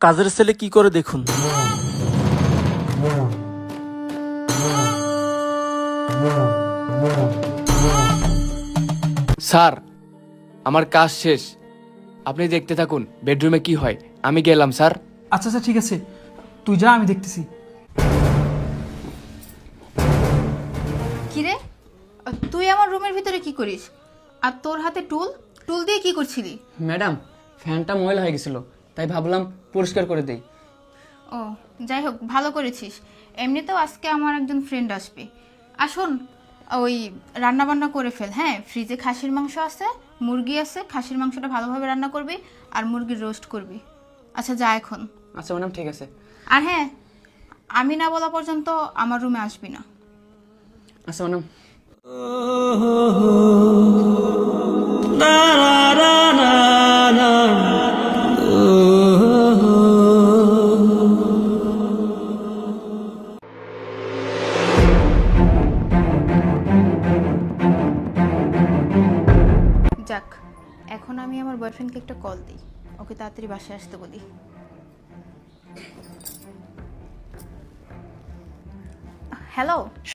কাজের ছেলে কি করে দেখুন। স্যার, আমার কাজ শেষ, আপনি দেখতে থাকুন বেডরুমে কি হয়। আমি গেলাম স্যার। আচ্ছা আচ্ছা ঠিক আছে, তুই যা, আমি দেখতেছি। কিরে, তুই আমার রুমের ভিতরে কি করিস? আর তোর হাতে টুল টুল দিয়ে কি করছিলি? ম্যাডাম, ফ্যানটা ময়লা হয়ে গেছিল, তাই ভাবলাম পরিষ্কার করে দেই। ও, যাই হোক, ভালো করেছিস। এমনিতেও আজকে আমার একজন ফ্রেন্ড আসবে। আসুন, ওই রান্না বান্না করে ফেল। হ্যাঁ, ফ্রিজে খাসির মাংস আছে, মুরগি আছে। খাসির মাংসটা ভালোভাবে রান্না করবি আর মুরগির রোস্ট করবি। আচ্ছা, যা এখন। আচ্ছা ম্যাডাম, ঠিক আছে। আর হ্যাঁ, আমি না বলা পর্যন্ত আমার রুমে আসবি না। আচ্ছা ম্যাডাম। যাক, এখন আমি আমার বয়ফ্রেন্ডকে একটা কল দিই, ওকে তাড়াতাড়ি বাসায় আসতে বলি। হ্যালো।